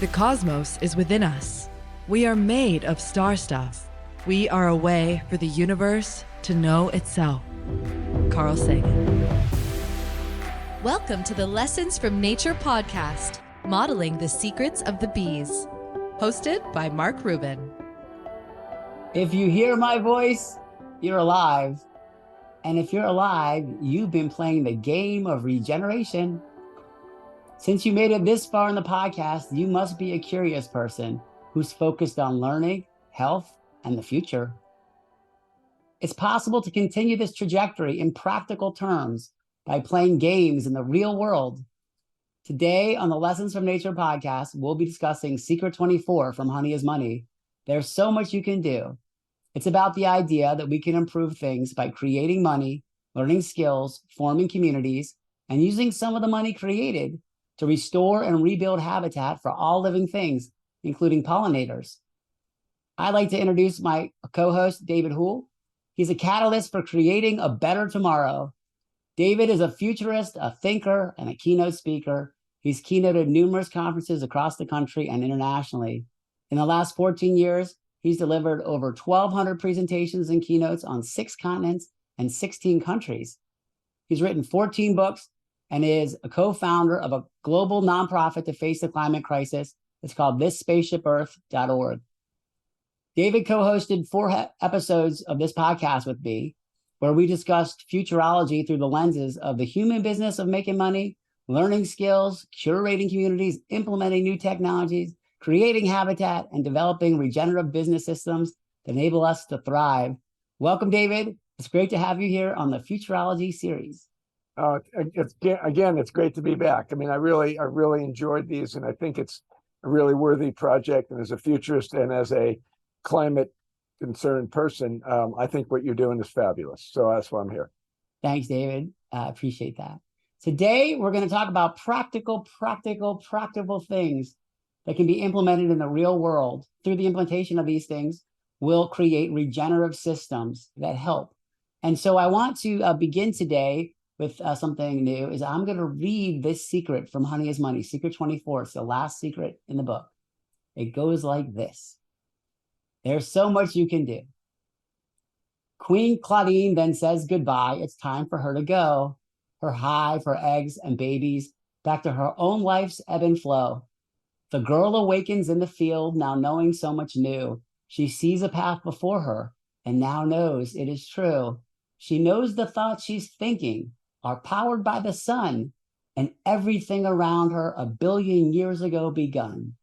The cosmos is within us. We are made of star stuff. We are a way for the universe to know itself. Carl Sagan. Welcome to the Lessons from Nature podcast, modeling the secrets of the bees. Hosted by Mark Rubin. If you hear my voice, you're alive. And if you're alive, you've been playing the game of regeneration. Since you made it this far in the podcast, you must be a curious person who's focused on learning, health, and the future. It's possible to continue this trajectory in practical terms by playing games in the real world. Today on the Lessons from Nature podcast, we'll be discussing Secret 24 from Honey is Money. There's so much you can do. It's about the idea that we can improve things by creating money, learning skills, forming communities, and using some of the money created to restore and rebuild habitat for all living things, including pollinators. I'd like to introduce my co-host, David Houle. He's a catalyst for creating a better tomorrow. David is a futurist, a thinker, and a keynote speaker. He's keynoted numerous conferences across the country and internationally. In the last 14 years, he's delivered over 1,200 presentations and keynotes on 6 continents and 16 countries. He's written 14 books and is a co-founder of a global nonprofit to face the climate crisis. It's called thisspaceshipearth.org. David co-hosted 4 episodes of this podcast with me, where we discussed futurology through the lenses of the human business of making money, learning skills, curating communities, implementing new technologies, creating habitat, and developing regenerative business systems that enable us to thrive. Welcome, David. It's great to have you here on the Futurology series. It's great to be back. I mean, I really enjoyed these, and I think it's a really worthy project. And as a futurist and as a climate concerned person, I think what you're doing is fabulous. So that's why I'm here. Thanks, David. I appreciate that. Today, we're going to talk about practical things that can be implemented in the real world. Through the implementation of these things, we'll create regenerative systems that help. And so I want to begin today with something new. Is I'm going to read this secret from Honey is Money, Secret 24. It's the last secret in the book. It goes like this. There's so much you can do. Queen Claudine then says goodbye. It's time for her to go. Her hive, her eggs, and babies back to her own life's ebb and flow. The girl awakens in the field, now knowing so much new. She sees a path before her and now knows it is true. She knows the thoughts she's thinking are powered by the sun and everything around her 1 billion years ago begun.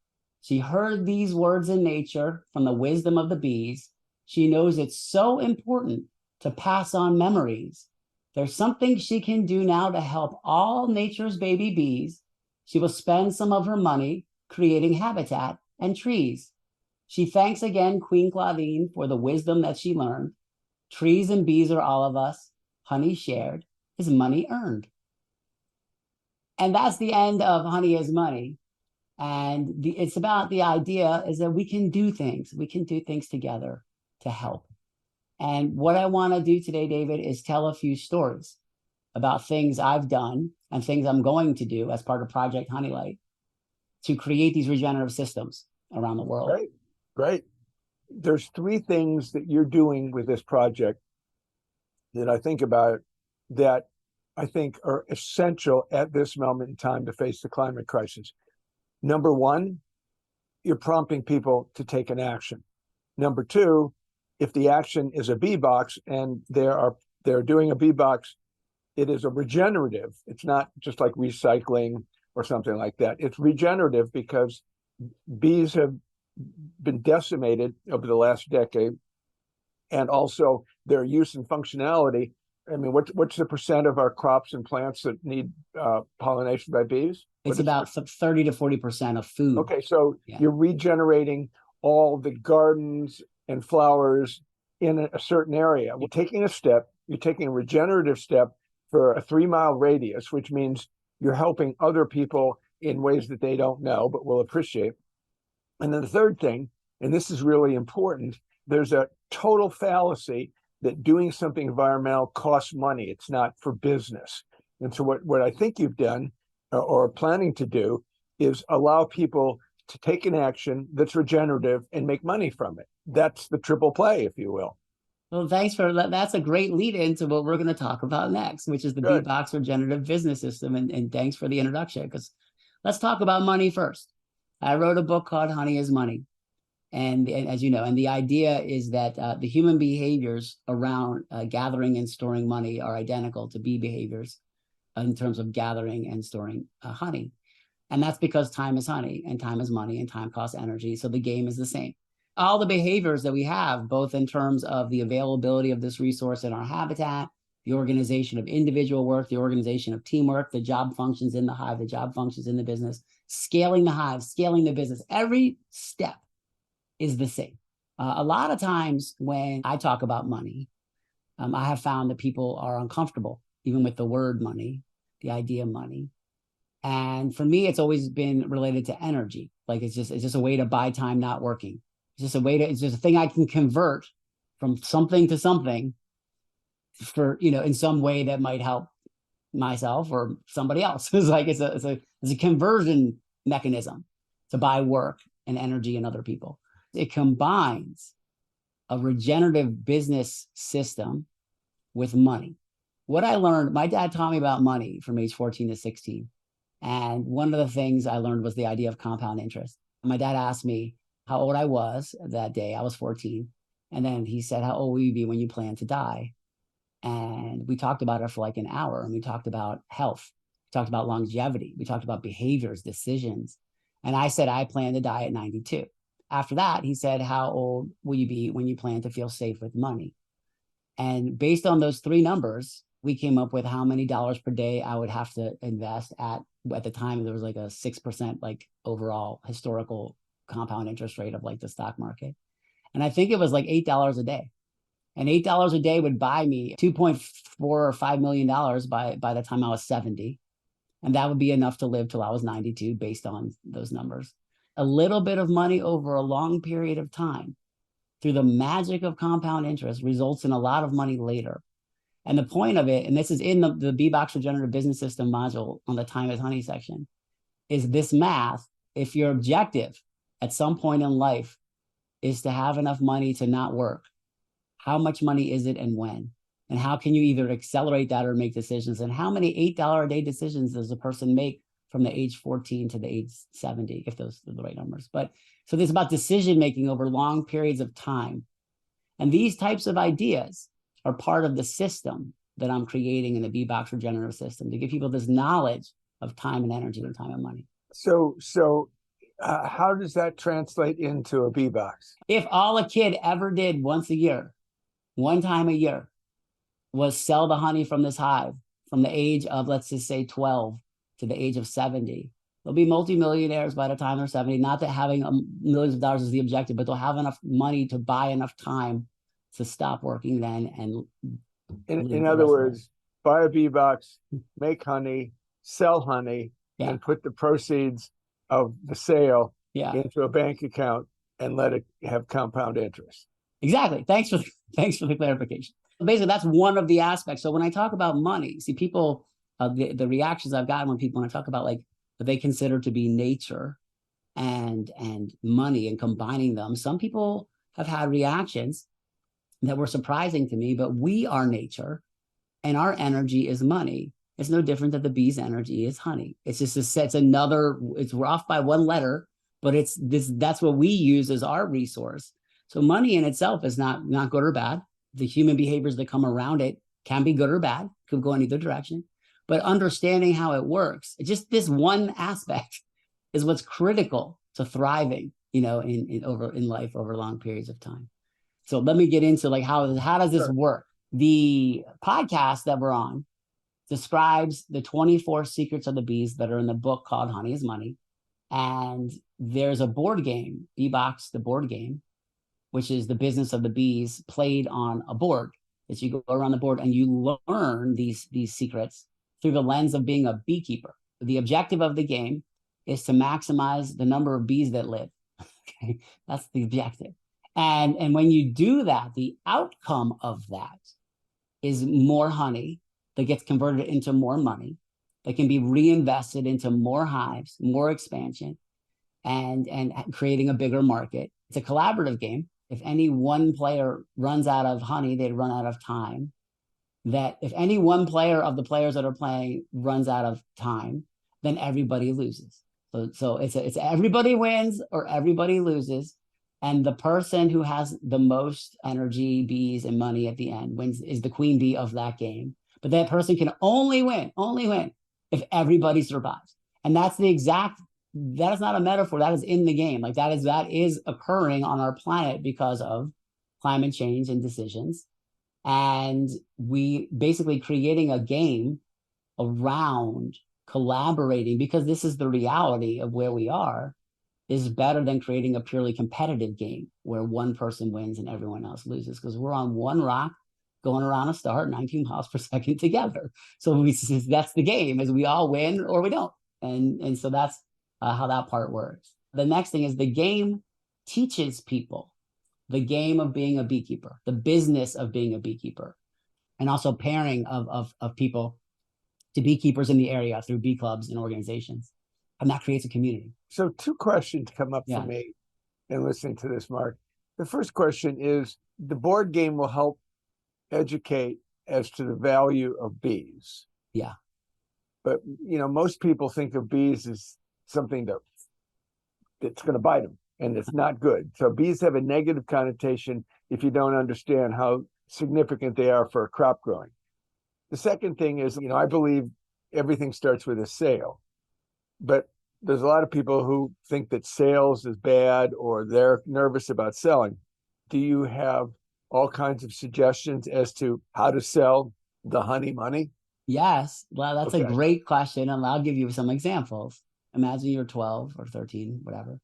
She heard these words in nature from the wisdom of the bees. She knows it's so important to pass on memories. There's something she can do now to help all nature's baby bees. She will spend some of her money creating habitat and trees. She thanks again Queen Claudine for the wisdom that she learned. Trees and bees are all of us. Honey shared is money earned. And that's the end of Honey is Money. And it's about the idea is that we can do things. We can do things together to help. And what I want to do today, David, is tell a few stories about things I've done and things I'm going to do as part of Project Honeylight to create these regenerative systems around the world. Great. There's 3 things that you're doing with this project that I think about that I think are essential at this moment in time to face the climate crisis. Number 1, you're prompting people to take an action. Number 2, if the action is a bee box and they're doing a bee box, it is a regenerative. It's not just like recycling or something like that. It's regenerative because bees have been decimated over the last decade, and also their use and functionality. I mean, what's the percent of our crops and plants that need pollination by bees? It's about 30 to 40% of food. Okay, so you're regenerating all the gardens and flowers in a certain area. You're taking a regenerative step for a 3-mile radius, which means you're helping other people in ways that they don't know but will appreciate. And then the third thing, and this is really important, there's a total fallacy that doing something environmental costs money. It's not for business. And so what I think you've done or planning to do is allow people to take an action that's regenerative and make money from it. That's the triple play, if you will. Well, thanks for that. That's a great lead into what we're going to talk about next, which is the Good. B-Box Regenerative Business System. And thanks for the introduction, because let's talk about money first. I wrote a book called Honey is Money. And as you know, and the idea is that the human behaviors around gathering and storing money are identical to bee behaviors in terms of gathering and storing honey. And that's because time is honey, and time is money, and time costs energy. So the game is the same. All the behaviors that we have, both in terms of the availability of this resource in our habitat, the organization of individual work, the organization of teamwork, the job functions in the hive, the job functions in the business, scaling the hive, scaling the business, every step is the same. A lot of times when I talk about money, I have found that people are uncomfortable, even with the word money, the idea of money. And for me, it's always been related to energy. Like it's just a way to buy time not working. It's just a thing I can convert from something to something for, in some way that might help myself or somebody else. It's a conversion mechanism to buy work and energy in other people. It combines a regenerative business system with money. What I learned, my dad taught me about money from age 14 to 16. And one of the things I learned was the idea of compound interest. My dad asked me how old I was that day. I was 14. And then he said, how old will you be when you plan to die? And we talked about it for like an hour. And we talked about health. We talked about longevity. We talked about behaviors, decisions. And I said, I plan to die at 92. After that, he said, how old will you be when you plan to feel safe with money? And based on those three numbers, we came up with how many dollars per day I would have to invest at the time. There was like a 6% like overall historical compound interest rate of like the stock market. And I think it was like $8 a day. And $8 a day would buy me $2.4 or $5 million by the time I was 70. And that would be enough to live till I was 92 based on those numbers. A little bit of money over a long period of time through the magic of compound interest results in a lot of money later. And the point of it, and this is in the B-Box Regenerative Business System module on the Time is Honey section, is this math. If your objective at some point in life is to have enough money to not work, how much money is it and when? And how can you either accelerate that or make decisions? And how many $8 a day decisions does a person make from the age 14 to the age 70, if those are the right numbers? But so this is about decision making over long periods of time. And these types of ideas are part of the system that I'm creating in the B-Box Regenerative System to give people this knowledge of time and energy and time and money. So how does that translate into a B-Box? If all a kid ever did once a year, one time a year, was sell the honey from this hive from the age of, let's just say 12 to the age of 70, they'll be multimillionaires by the time they're 70. Not that having millions of dollars is the objective, but they'll have enough money to buy enough time to stop working then. And in other words, buy a B-Box, make honey, sell honey, and put the proceeds of the sale into a bank account and let it have compound interest. Exactly. Thanks for the clarification. Basically, that's one of the aspects. So when I talk about money, see, people, the reactions I've gotten when I talk about like what they consider to be nature and money and combining them, some people have had reactions that were surprising to me. But we are nature, and our energy is money. It's no different that the bee's energy is honey. It's just we're off by one letter, but that's what we use as our resource. So money in itself is not good or bad. The human behaviors that come around it can be good or bad, could go in either direction. But understanding how it works, just this one aspect is what's critical to thriving, in life over long periods of time. So let me get into like how does this work? The podcast that we're on describes the 24 secrets of the bees that are in the book called Honey is Money. And there's a board game, B-Box, the board game, which is the business of the bees played on a board. That you go around the board and you learn these secrets through the lens of being a beekeeper. The objective of the game is to maximize the number of bees that live. Okay, that's the objective. And when you do that, the outcome of that is more honey that gets converted into more money that can be reinvested into more hives, more expansion. and creating a bigger market. It's a collaborative game. If any one player runs out of honey, they'd run out of time. That if any one player of the players that are playing runs out of time, then everybody loses. So it's everybody wins or everybody loses. And the person who has the most energy, bees, and money at the end wins, is the queen bee of that game. But that person can only win if everybody survives. And that's the exact, that is not a metaphor. That is in the game. Like that is occurring on our planet because of climate change and decisions. And we basically creating a game around collaborating, because this is the reality of where we are, is better than creating a purely competitive game where one person wins and everyone else loses, because we're on one rock going around a star at 19 miles per second together. So that's the game, is we all win or we don't. And so that's how that part works. The next thing is the game teaches people the game of being a beekeeper, the business of being a beekeeper, and also pairing of people to beekeepers in the area through bee clubs and organizations. And that creates a community. So 2 questions come up for me in listening to this, Mark. The first question is, the board game will help educate as to the value of bees. Yeah. But, most people think of bees as something that's going to bite them, and it's not good. So bees have a negative connotation if you don't understand how significant they are for crop growing. The second thing is, I believe everything starts with a sale, but there's a lot of people who think that sales is bad or they're nervous about selling. Do you have all kinds of suggestions as to how to sell the honey money? Yes. Well, that's a great question. And I'll give you some examples. Imagine you're 12 or 13, whatever.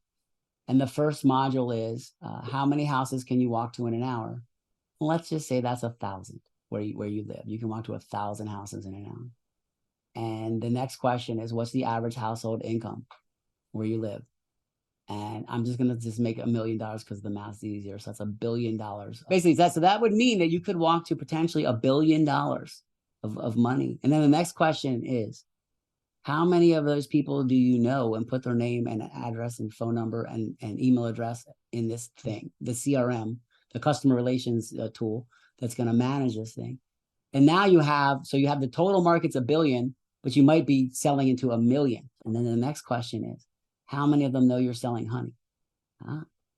And the first module is how many houses can you walk to in an hour? Well, let's just say that's 1,000 where you live. You can walk to 1,000 houses in an hour. And the next question is, what's the average household income where you live? And I'm just going to make $1 million because the math's easier. So that's $1 billion. Basically, so that would mean that you could walk to potentially $1 billion of money. And then the next question is, how many of those people do you know and put their name and address and phone number and email address in this thing, the CRM, the customer relations tool that's going to manage this thing? And now you have the total market's $1 billion, but you might be selling into $1 million. And then the next question is, how many of them know you're selling honey?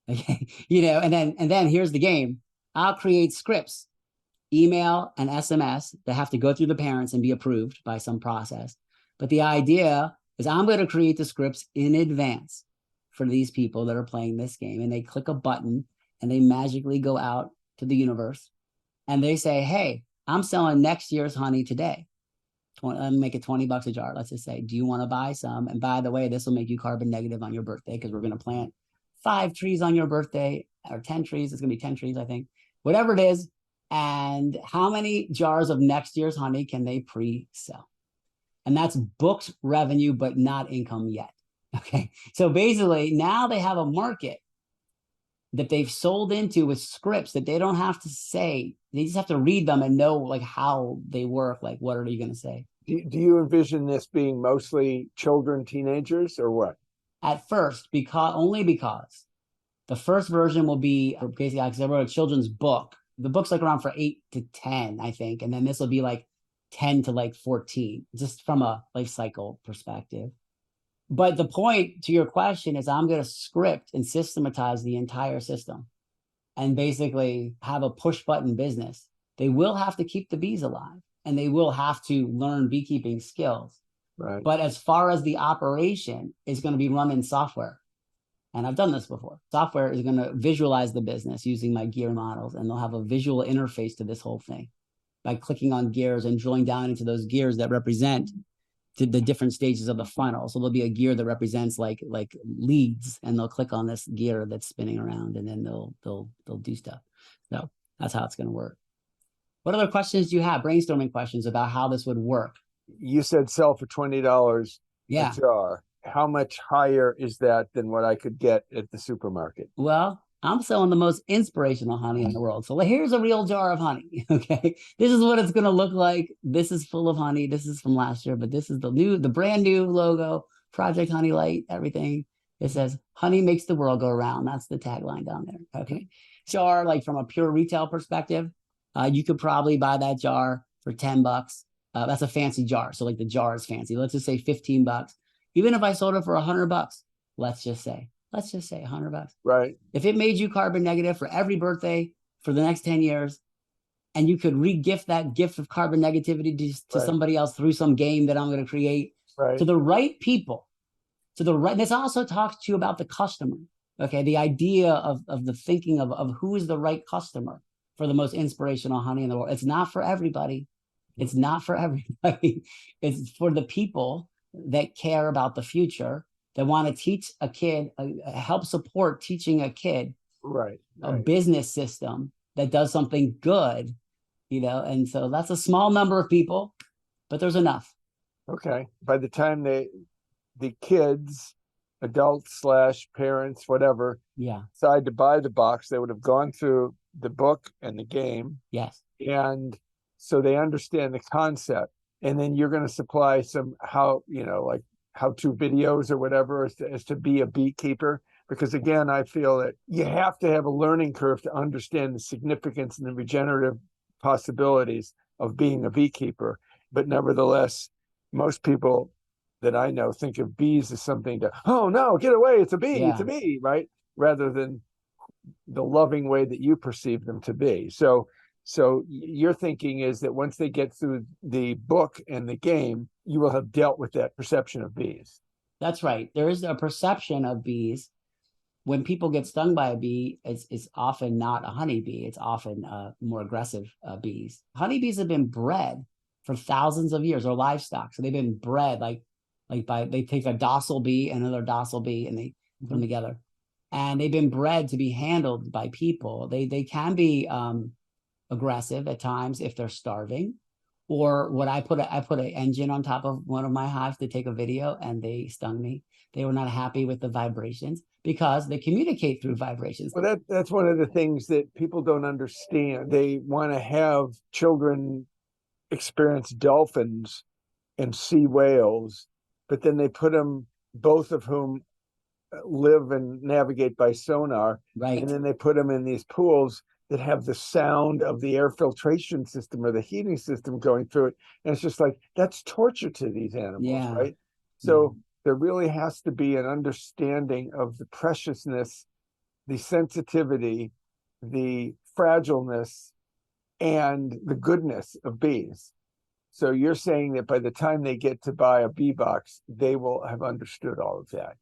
Okay, and then here's the game. I'll create scripts, email and SMS that have to go through the parents and be approved by some process. But the idea is I'm going to create the scripts in advance for these people that are playing this game. And they click a button and they magically go out to the universe and they say, hey, I'm selling next year's honey today. Make it $20 a jar. Let's just say, do you want to buy some? And by the way, this will make you carbon negative on your birthday because we're going to plant 5 trees on your birthday, or 10 trees. It's going to be 10 trees, I think, whatever it is. And how many jars of next year's honey can they pre-sell? And that's booked revenue, but not income yet. Okay. So basically now they have a market that they've sold into with scripts that they don't have to say. They just have to read them and know like how they work. Like, what are you going to say? Do you envision this being mostly children, teenagers, or what? At first, because the first version will be basically, because I wrote a children's book. The book's like around for 8 to 10, I think. And then this will be like 10 to like 14, just from a life cycle perspective. But the point to your question is I'm going to script and systematize the entire system and basically have a push button business. They will have to keep the bees alive and they will have to learn beekeeping skills. Right. But as far as the operation is going to be run in software. And I've done this before. Software is going to visualize the business using my gear models, and they'll have a visual interface to this whole thing by clicking on gears and drilling down into those gears that represent to the different stages of the funnel. So there'll be a gear that represents like leads, and they'll click on this gear that's spinning around, and then they'll do stuff. So that's how it's going to work. What other questions do you have? Brainstorming questions about how this would work. You said sell for $20 a jar. How much higher is that than what I could get at the supermarket? Well, I'm selling the most inspirational honey in the world. So here's a real jar of honey. Okay. This is what it's going to look like. This is full of honey. This is from last year, but this is the brand new logo, Project Honey Light, everything. It says, honey makes the world go round. That's the tagline down there. Okay. Jar, like from a pure retail perspective, you could probably buy that jar for $10. That's a fancy jar. So like the jar is fancy. Let's just say $15. Even if I sold it for $100, let's just say $100. Right. If it made you carbon negative for every birthday for the next 10 years, and you could re-gift that gift of carbon negativity to somebody else through some game that I'm going to create, to the right people, this also talks to you about the customer. Okay. The idea of the thinking of who is the right customer for the most inspirational honey in the world. It's not for everybody. It's not for everybody. It's for the people that care about the future, that want to teach a kid, help support teaching a kid a business system that does something good, and so that's a small number of people, but there's enough. Okay. By the time the kids, adults / parents, whatever, decide to buy the box, they would have gone through the book and the game. Yes. And so they understand the concept. And then you're going to supply some how-to videos or whatever as to be a beekeeper. Because again, I feel that you have to have a learning curve to understand the significance and the regenerative possibilities of being a beekeeper. But nevertheless, most people that I know think of bees as something to, oh no, get away, it's a bee, it's a bee, right? Rather than the loving way that you perceive them to be. So your thinking is that once they get through the book and the game, you will have dealt with that perception of bees. That's right. There is a perception of bees. When people get stung by a bee, it's often not a honeybee. It's often more aggressive bees. Honeybees have been bred for thousands of years, or livestock. So they've been bred they take a docile bee and another docile bee and they put them together. And they've been bred to be handled by people. They can be aggressive at times if they're starving. Or what I put an engine on top of one of my hives to take a video, and they stung me. They were not happy with the vibrations because they communicate through vibrations. Well, that's one of the things that people don't understand. They want to have children experience dolphins and see whales, but then they put them, both of whom live and navigate by sonar, and then they put them in these pools that have the sound of the air filtration system or the heating system going through it. And it's just like, that's torture to these animals, right? So there really has to be an understanding of the preciousness, the sensitivity, the fragileness, and the goodness of bees. So you're saying that by the time they get to buy a bee box, they will have understood all of that.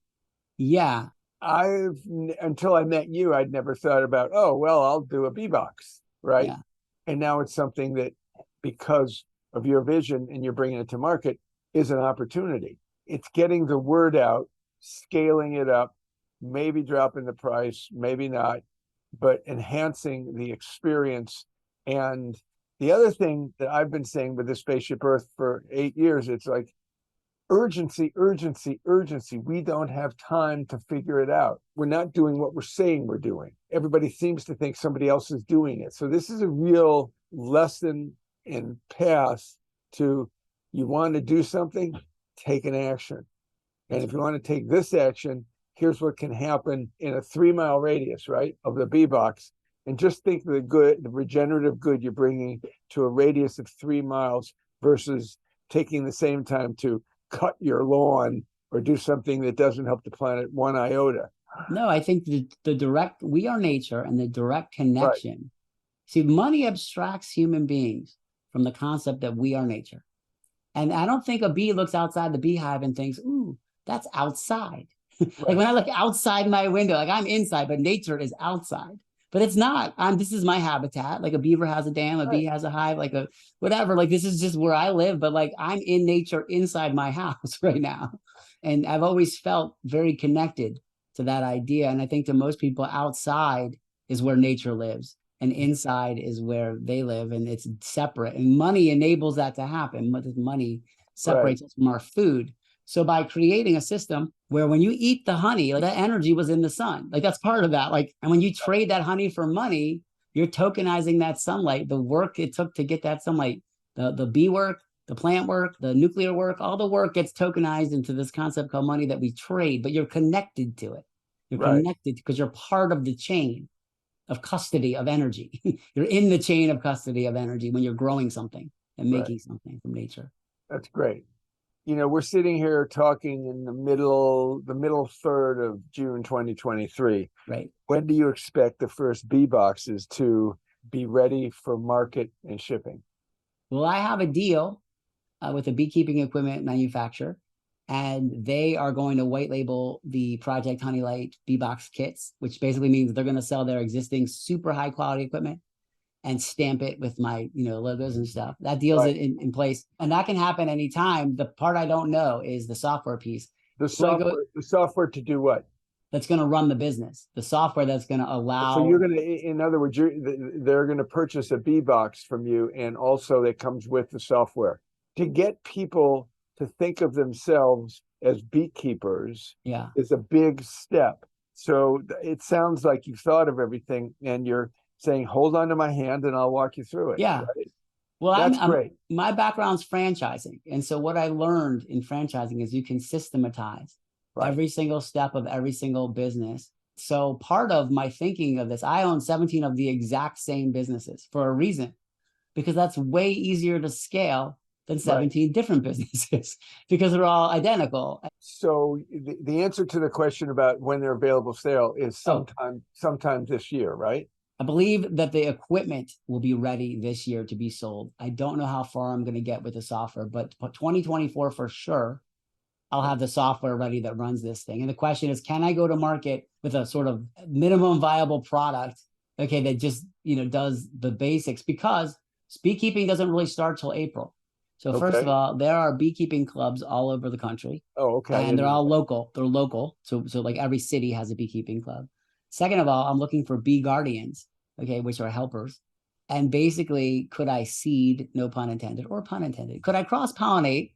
Yeah. Until I met you, I'd never thought about, oh, well, I'll do a bee box, right? Yeah. And now it's something that, because of your vision and you're bringing it to market, is an opportunity. It's getting the word out, scaling it up, maybe dropping the price, maybe not, but enhancing the experience. And the other thing that I've been saying with the Spaceship Earth for 8 years, it's like, urgency, urgency, urgency. We don't have time to figure it out. We're not doing what we're saying we're doing. Everybody seems to think somebody else is doing it. So this is a real lesson and path to, you want to do something, take an action. And if you want to take this action, here's what can happen in a 3-mile radius, right, of the bee box. And just think of the regenerative good you're bringing to a radius of 3 miles versus taking the same time to cut your lawn or do something that doesn't help the planet one iota. No, I think the direct, we are nature, and the direct connection. See, money abstracts human beings from the concept that we are nature. And I don't think a bee looks outside the beehive and thinks, ooh, that's outside. Like when I look outside my window, like I'm inside, but nature is outside. But it's not. This is my habitat. Like a beaver has a dam, a bee has a hive, like a whatever. Like this is just where I live. But like I'm in nature inside my house right now. And I've always felt very connected to that idea. And I think to most people, outside is where nature lives, and inside is where they live, and it's separate. And money enables that to happen. Money separates us from our food. So by creating a system where when you eat the honey, like that energy was in the sun, like that's part of that. Like, and when you trade that honey for money, you're tokenizing that sunlight, the work it took to get that sunlight, the bee work, The plant work, the nuclear work, all the work gets tokenized into this concept called money that we trade, but you're connected to it. You're Right. connected because you're part of the chain of custody of energy. You're in the chain of custody of energy when you're growing something and Right. making something from nature. That's great. We're sitting here talking in the middle third of June 2023. Right. When do you expect the first bee boxes to be ready for market and shipping? Well, I have a deal with a beekeeping equipment manufacturer, and they are going to white label the Project Honeylight bee box kits, which basically means they're going to sell their existing super high quality equipment and stamp it with my logos and stuff. That deal's Right. in place, and that can happen anytime. The part I don't know is the software piece. The software to do what? That's going to run the business. The software that's going to allow. So you're going to, in other words, they're going to purchase a bee box from you, and also it comes with the software to get people to think of themselves as beekeepers. Yeah, is a big step. So it sounds like you've thought of everything, and you're saying, "Hold on to my hand, and I'll walk you through it." yeah. Right? Well, That's great. My background's franchising, and so what I learned in franchising is you can systematize every single step of every single business. So part of my thinking of this, I own 17 of the exact same businesses for a reason, because that's way easier to scale than 17 different businesses because they're all identical. So the answer to the question about when they're available sale is sometime this year, right? I believe that the equipment will be ready this year to be sold. I don't know how far I'm going to get with the software, but 2024 for sure, I'll have the software ready that runs this thing. And the question is, can I go to market with a sort of minimum viable product, okay, that just, does the basics? Because beekeeping doesn't really start till April. So first of all, there are beekeeping clubs all over the country. Oh, okay. And they're all local. They're local. So like every city has a beekeeping club. Second of all, I'm looking for bee guardians, okay, which are helpers. And basically, could I seed, no pun intended, or pun intended, could I cross-pollinate,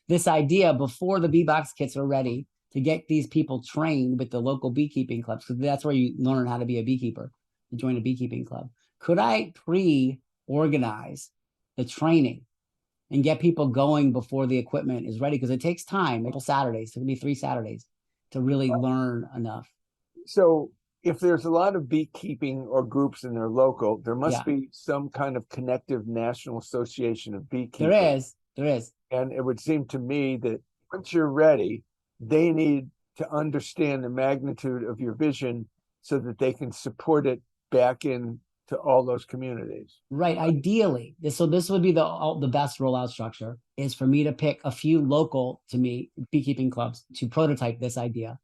this idea before the bee box kits are ready to get these people trained with the local beekeeping clubs? Because that's where you learn how to be a beekeeper, to join a beekeeping club. Could I pre-organize the training and get people going before the equipment is ready? Because it takes time, couple Saturdays, it could be 3 Saturdays to really learn enough. So if there's a lot of beekeeping or groups and they're local, there must be some kind of connective national association of beekeepers. There is. And it would seem to me that once you're ready, they need to understand the magnitude of your vision so that they can support it back in to all those communities. Right. Ideally, this would be the best rollout structure, is for me to pick a few local, to me, beekeeping clubs to prototype this idea.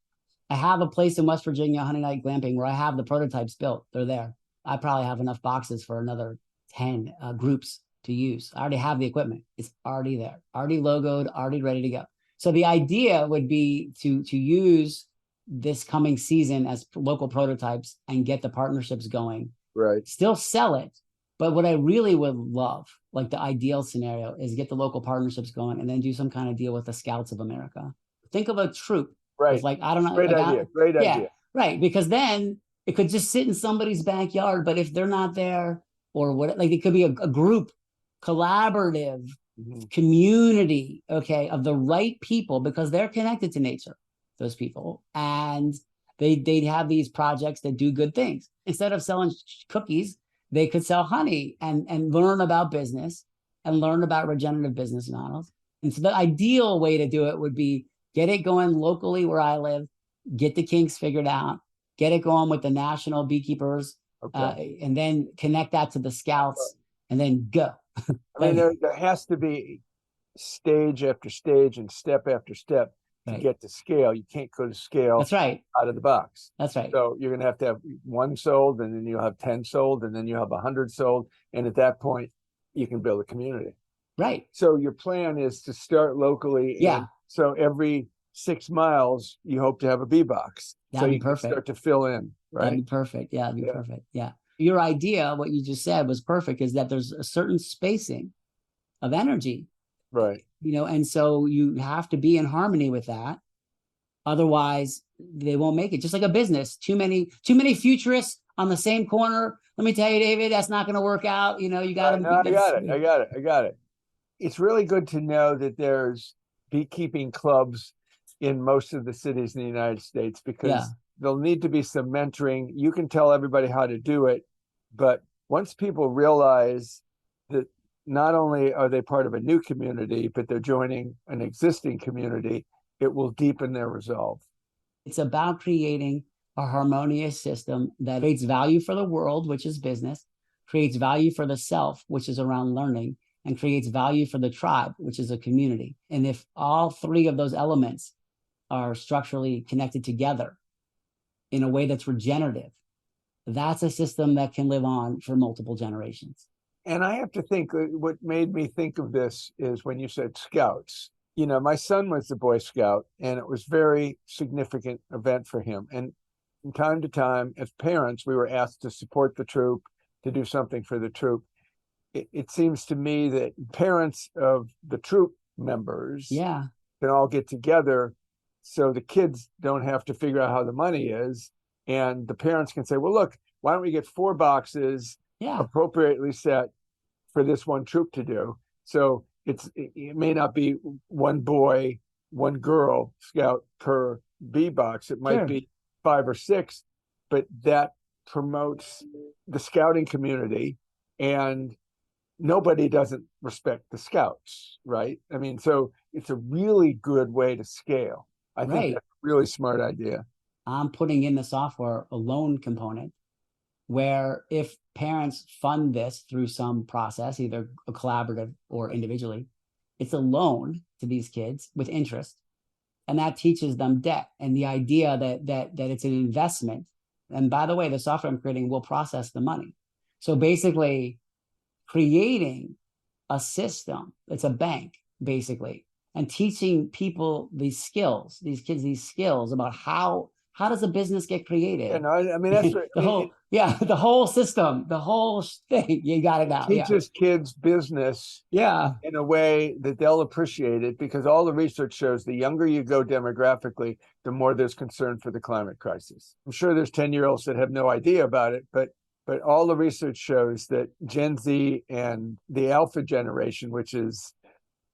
I have a place in West Virginia, Honey Night Glamping, where I have the prototypes built. They're there. I probably have enough boxes for another 10 groups to use. I already have the equipment. It's already there, already logoed, already ready to go. So the idea would be to use this coming season as local prototypes and get the partnerships going. Right. Still sell it. But what I really would love, like the ideal scenario, is get the local partnerships going and then do some kind of deal with the Scouts of America. Think of a troop. Right. It's like, I don't know. Great idea. Great idea. Right. Because then it could just sit in somebody's backyard. But if they're not there, or what, like it could be a group, collaborative community, okay, of the right people, because they're connected to nature, those people. And they'd have these projects that do good things. Instead of selling cookies, they could sell honey and learn about business and learn about regenerative business models. And so the ideal way to do it would be get it going locally where I live, get the kinks figured out, get it going with the national beekeepers, and then connect that to the Scouts, and then go. I mean, there has to be stage after stage and step after step to get to scale. You can't go to scale. That's right. Out of the box. That's right. So you're going to have 1 sold, and then you'll have 10 sold, and then you'll have 100 sold. And at that point, you can build a community. Right. So your plan is to start locally. Yeah. And so every 6 miles, you hope to have a bee box. That'd so be you perfect. Can start to fill in, right? That'd be perfect. Yeah, that'd be perfect. Yeah. Your idea, what you just said, was perfect, is that there's a certain spacing of energy. Right. And so you have to be in harmony with that. Otherwise, they won't make it. Just like a business, too many futurists on the same corner. Let me tell you, David, that's not going to work out. You got to. I got it. it's really good to know that there's beekeeping clubs in most of the cities in the United States, because Yeah. there'll need to be some mentoring. You can tell everybody how to do it, but once people realize that not only are they part of a new community, but they're joining an existing community, it will deepen their resolve. It's about creating a harmonious system that creates value for the world, which is business, creates value for the self, which is around learning, and creates value for the tribe, which is a community. And if all three of those elements are structurally connected together in a way that's regenerative, that's a system that can live on for multiple generations. And I have to think, what made me think of this is when you said scouts. You know, my son was the Boy Scout, and it was very significant event for him. And from time to time, as parents, we were asked to support the troop, to do something for the troop. It seems to me that parents of the troop members Yeah. can all get together, so the kids don't have to figure out how the money is. And the parents can say, well, look, why don't we get 4 boxes Yeah. appropriately set for this one troop to do? So it may not be one boy, one girl scout per bee box. It might Sure. be 5 or 6, but that promotes the scouting community, and nobody doesn't respect the scouts, right? I mean, so it's a really good way to scale. I think Right. that's a really smart idea. I'm putting in the software a loan component where if parents fund this through some process, either a collaborative or individually, it's a loan to these kids with interest. And that teaches them debt and the idea that it's an investment. And by the way, the software I'm creating will process the money. So basically creating a system that's a bank, basically, and teaching people these skills, these kids, these skills about how does a business get created? And I mean, that's what, the whole system, the whole thing. You got it now. teaches kids business Yeah. in a way that they'll appreciate it, because all the research shows the younger you go demographically, the more there's concern for the climate crisis. I'm sure there's 10-year-olds that have no idea about it, but all the research shows that Gen Z and the Alpha generation, which is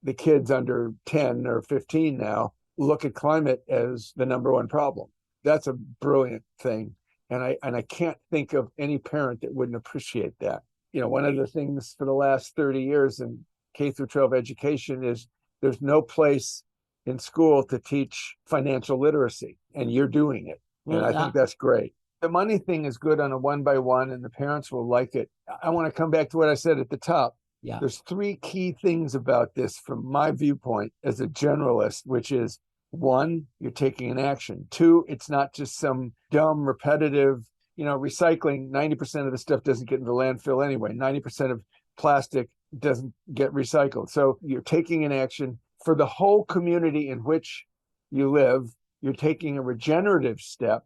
the kids under 10 or 15 now, look at climate as the number one problem. That's a brilliant thing. And I can't think of any parent that wouldn't appreciate that. You know, one of the things for the last 30 years in K through 12 education is there's no place in school to teach financial literacy, and you're doing it. And I think that's great. The money thing is good on a 1-by-1, and the parents will like it. I want to come back to what I said at the top. Yeah. There's 3 key things about this from my viewpoint as a generalist, which is 1, you're taking an action. 2, it's not just some dumb, repetitive, recycling. 90% of the stuff doesn't get into the landfill anyway. 90% of plastic doesn't get recycled. So you're taking an action for the whole community in which you live. You're taking a regenerative step,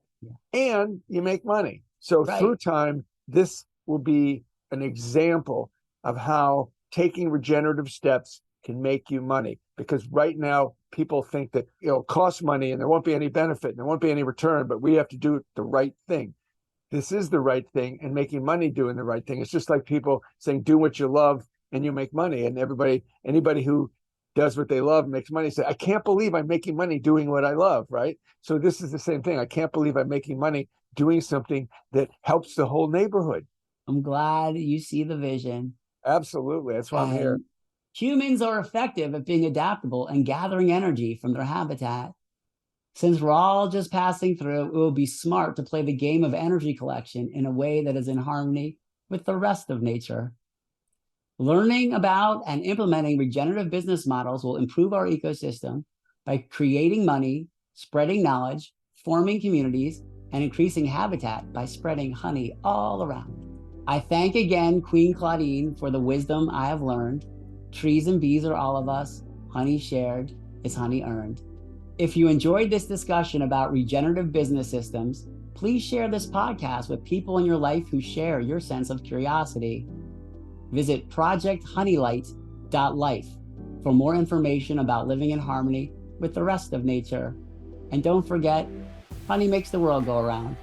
and you make money. So through time, this will be an example of how taking regenerative steps can make you money. Because right now, people think that it'll cost money and there won't be any benefit and there won't be any return, but we have to do the right thing. This is the right thing, and making money doing the right thing. It's just like people saying, do what you love and you make money. And anybody who does what they love makes money say, I can't believe I'm making money doing what I love, right? So this is the same thing. I can't believe I'm making money doing something that helps the whole neighborhood. I'm glad you see the vision. Absolutely. That's why I'm here. Humans are effective at being adaptable and gathering energy from their habitat. Since we're all just passing through, it will be smart to play the game of energy collection in a way that is in harmony with the rest of nature. Learning about and implementing regenerative business models will improve our ecosystem by creating money, spreading knowledge, forming communities, and increasing habitat by spreading honey all around. I thank again Queen Claudine for the wisdom I have learned. Trees and bees are all of us. Honey shared is honey earned. If you enjoyed this discussion about regenerative business systems, please share this podcast with people in your life who share your sense of curiosity. Visit projecthoneylite.life for more information about living in harmony with the rest of nature. And don't forget, honey makes the world go around.